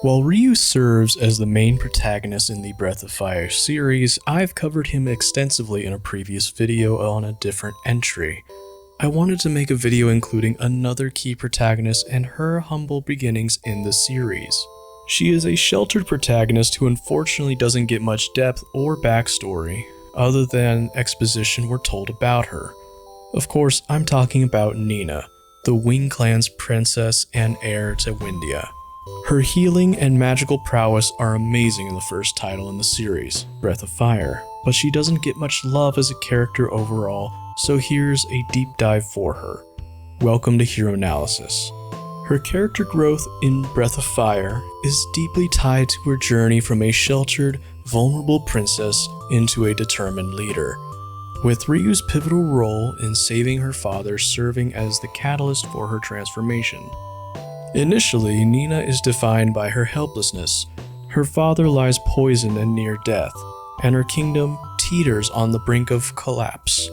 While Ryu serves as the main protagonist in the Breathoffirei series, I've covered him extensively in a previous video on a different entry. I wanted to make a video including another key protagonist and her humble beginnings in the series. She is a sheltered protagonist who unfortunately doesn't get much depth or backstory, other than exposition we're told about her. Of course, I'm talking about Nina, the Wing Clan's princess and heir to Windia. Her healing and magical prowess are amazing in the first title in the series, Breath of Fire, but she doesn't get much love as a character overall, so here's a deep dive for her. Welcome to Heronalysis. Her character growth in Breath of Fire is deeply tied to her journey from a sheltered, vulnerable princess into a determined leader, with Ryu's pivotal role in saving her father serving as the catalyst for her transformation. Initially, Nina is defined by her helplessness. Her father lies poisoned and near death, and her kingdom teeters on the brink of collapse.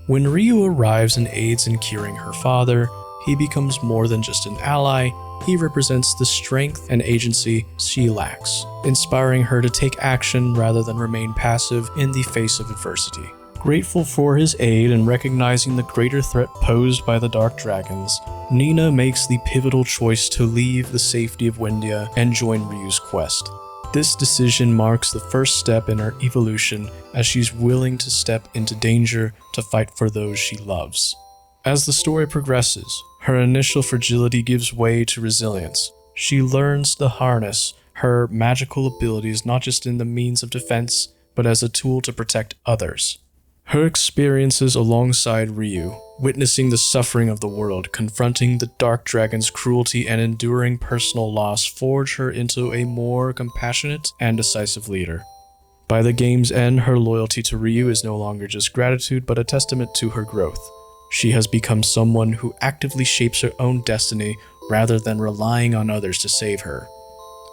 When Ryu arrives and aids in curing her father, he becomes more than just an ally. He represents the strength and agency she lacks, inspiring her to take action rather than remain passive in the face of adversity. Grateful for his aid and recognizing the greater threat posed by the Dark Dragons, Nina makes the pivotal choice to leave the safety of Windia and join Ryu's quest. This decision marks the first step in her evolution as she's willing to step into danger to fight for those she loves. As the story progresses, her initial fragility gives way to resilience. She learns to harness her magical abilities not just in the means of defense, but as a tool to protect others. Her experiences alongside Ryu, witnessing the suffering of the world, confronting the Dark Dragon's cruelty, and enduring personal loss forge her into a more compassionate and decisive leader. By the game's end, her loyalty to Ryu is no longer just gratitude, but a testament to her growth. She has become someone who actively shapes her own destiny rather than relying on others to save her.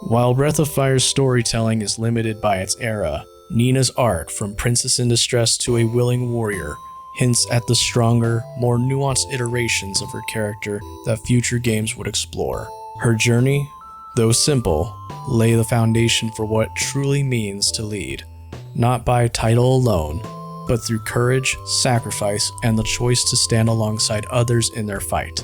While Breath of Fire's storytelling is limited by its era, Nina's arc, from princess in distress to a willing warrior, hints at the stronger, more nuanced iterations of her character that future games would explore. Her journey, though simple, lay the foundation for what it truly means to lead, not by title alone, but through courage, sacrifice, and the choice to stand alongside others in their fight.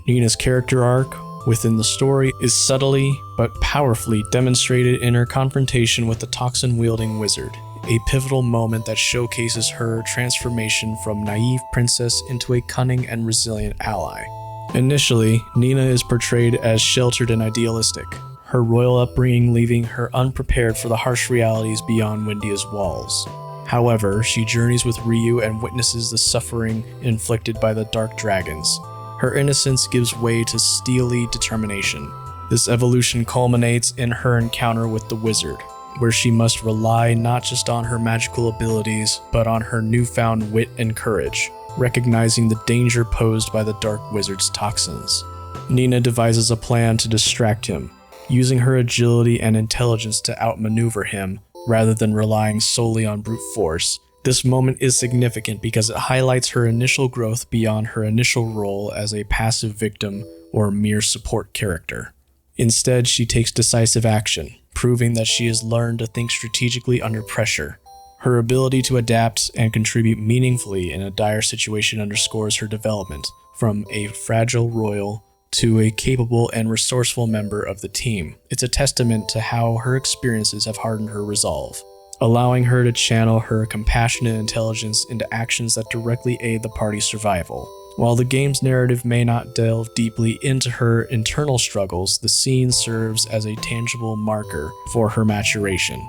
Nina's character arc within the story is subtly but powerfully demonstrated in her confrontation with the toxin-wielding wizard, a pivotal moment that showcases her transformation from naive princess into a cunning and resilient ally. Initially, Nina is portrayed as sheltered and idealistic, her royal upbringing leaving her unprepared for the harsh realities beyond Windia's walls. However, she journeys with Ryu and witnesses the suffering inflicted by the Dark Dragons. Her innocence gives way to steely determination. This evolution culminates in her encounter with the wizard, where she must rely not just on her magical abilities, but on her newfound wit and courage, recognizing the danger posed by the Dark Wizard's toxins. Nina devises a plan to distract him, using her agility and intelligence to outmaneuver him rather than relying solely on brute force. This moment is significant because it highlights her initial growth beyond her initial role as a passive victim or mere support character. Instead, she takes decisive action, proving that she has learned to think strategically under pressure. Her ability to adapt and contribute meaningfully in a dire situation underscores her development from a fragile royal to a capable and resourceful member of the team. It's a testament to how her experiences have hardened her resolve, allowing her to channel her compassionate intelligence into actions that directly aid the party's survival. While the game's narrative may not delve deeply into her internal struggles, the scene serves as a tangible marker for her maturation,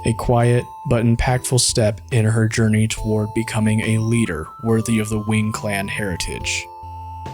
a quiet but impactful step in her journey toward becoming a leader worthy of the Wing Clan heritage.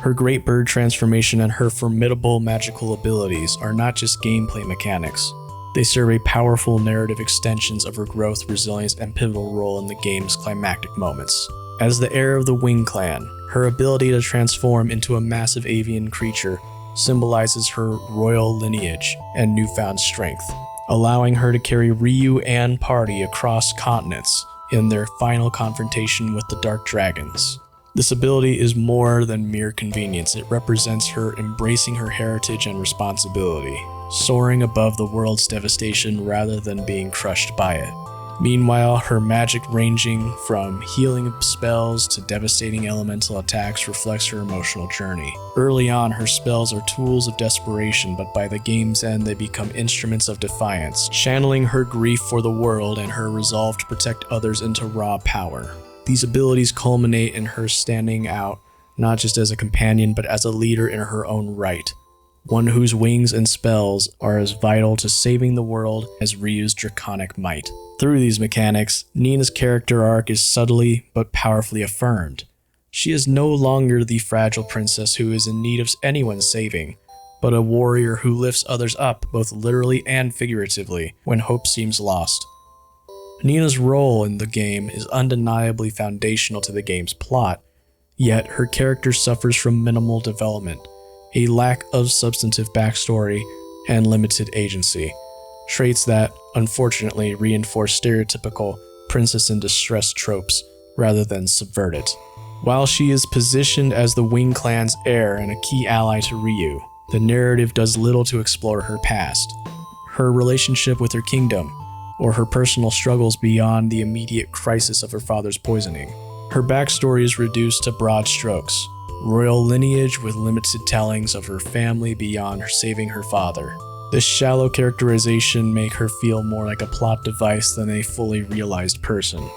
Her Great Bird transformation and her formidable magical abilities are not just gameplay mechanics. They serve a powerful narrative extensions of her growth, resilience, and pivotal role in the game's climactic moments. As the heir of the Wing Clan, her ability to transform into a massive avian creature symbolizes her royal lineage and newfound strength, allowing her to carry Ryu and party across continents in their final confrontation with the Dark Dragons. This ability is more than mere convenience. It represents her embracing her heritage and responsibility, soaring above the world's devastation rather than being crushed by it. Meanwhile, her magic ranging from healing spells to devastating elemental attacks reflects her emotional journey. Early on, her spells are tools of desperation, but by the game's end they become instruments of defiance, channeling her grief for the world and her resolve to protect others into raw power. These abilities culminate in her standing out not just as a companion, but as a leader in her own right. One whose wings and spells are as vital to saving the world as Ryu's draconic might. Through these mechanics, Nina's character arc is subtly but powerfully affirmed. She is no longer the fragile princess who is in need of anyone's saving, but a warrior who lifts others up both literally and figuratively when hope seems lost. Nina's role in the game is undeniably foundational to the game's plot, yet her character suffers from minimal development, a lack of substantive backstory, and limited agency, traits that, unfortunately, reinforce stereotypical princess in distress tropes rather than subvert it. While she is positioned as the Wing Clan's heir and a key ally to Ryu, the narrative does little to explore her past, her relationship with her kingdom, or her personal struggles beyond the immediate crisis of her father's poisoning. Her backstory is reduced to broad strokes: royal lineage with limited tellings of her family beyond her saving her father. This shallow characterization makes her feel more like a plot device than a fully realized person,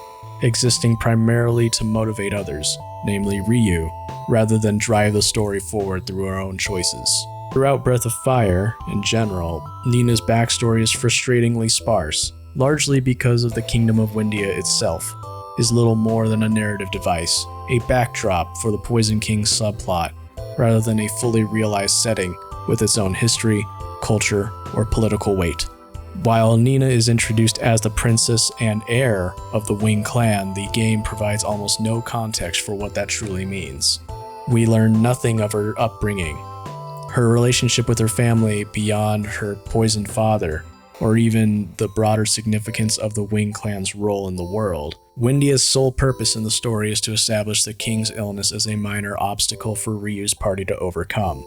existing primarily to motivate others, namely Ryu, rather than drive the story forward through her own choices. Throughout Breath of Fire, in general, Nina's backstory is frustratingly sparse, largely because of the Kingdom of Windia itself is little more than a narrative device, a backdrop for the Poison King subplot, rather than a fully realized setting with its own history, culture, or political weight. While Nina is introduced as the princess and heir of the Wing Clan, the game provides almost no context for what that truly means. We learn nothing of her upbringing, her relationship with her family beyond her poisoned father, or even the broader significance of the Wing Clan's role in the world. Windia's sole purpose in the story is to establish the king's illness as a minor obstacle for Ryu's party to overcome,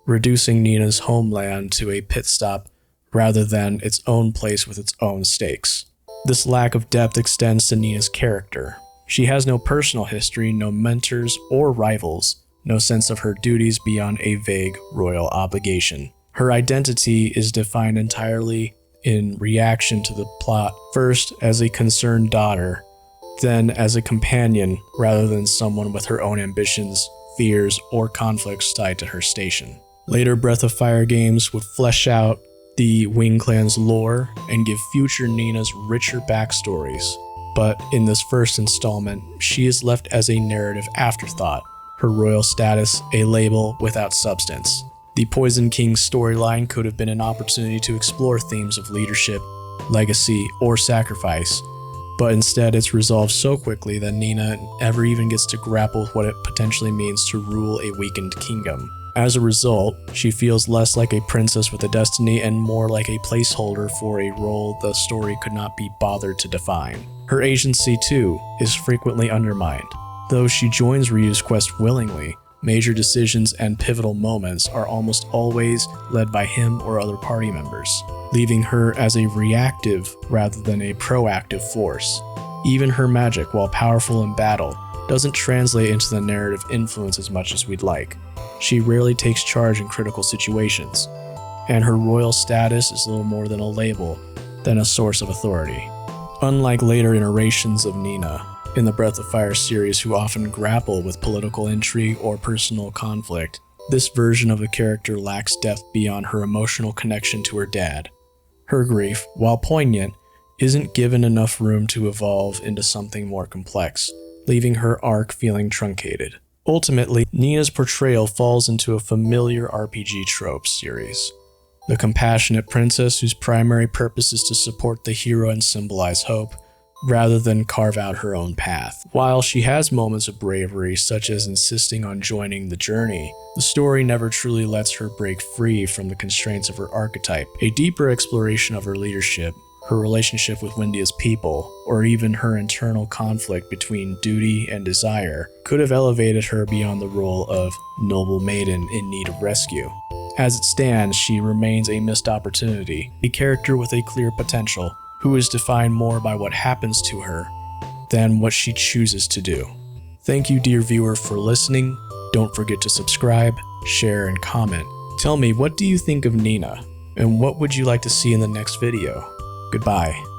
reducing Nina's homeland to a pit stop rather than its own place with its own stakes. This lack of depth extends to Nina's character. She has no personal history, no mentors or rivals, no sense of her duties beyond a vague royal obligation. Her identity is defined entirely in reaction to the plot, first as a concerned daughter, then as a companion rather than someone with her own ambitions, fears, or conflicts tied to her station. Later Breath of Fire games would flesh out the Wing Clan's lore and give future Ninas richer backstories, but in this first installment, she is left as a narrative afterthought, her royal status a label without substance. The Poison King storyline could have been an opportunity to explore themes of leadership, legacy, or sacrifice, but instead it's resolved so quickly that Nina never even gets to grapple with what it potentially means to rule a weakened kingdom. As a result, she feels less like a princess with a destiny and more like a placeholder for a role the story could not be bothered to define. Her agency, too, is frequently undermined. Though she joins Ryu's quest willingly, major decisions and pivotal moments are almost always led by him or other party members, leaving her as a reactive rather than a proactive force. Even her magic, while powerful in battle, doesn't translate into the narrative influence as much as we'd like. She rarely takes charge in critical situations, and her royal status is little more than a label than a source of authority. Unlike later iterations of Nina in the Breath of Fire series who often grapple with political intrigue or personal conflict, this version of the character lacks depth beyond her emotional connection to her dad. Her grief, while poignant, isn't given enough room to evolve into something more complex, leaving her arc feeling truncated. Ultimately, Nina's portrayal falls into a familiar RPG trope series. The compassionate princess whose primary purpose is to support the hero and symbolize hope, rather than carve out her own path. While she has moments of bravery, such as insisting on joining the journey, the story never truly lets her break free from the constraints of her archetype. A deeper exploration of her leadership, her relationship with Windia's people, or even her internal conflict between duty and desire, could have elevated her beyond the role of noble maiden in need of rescue. As it stands, she remains a missed opportunity, a character with a clear potential, who is defined more by what happens to her than what she chooses to do. Thank you, dear viewer, for listening. Don't forget to subscribe, share, and comment. Tell me, what do you think of Nina? And what would you like to see in the next video? Goodbye.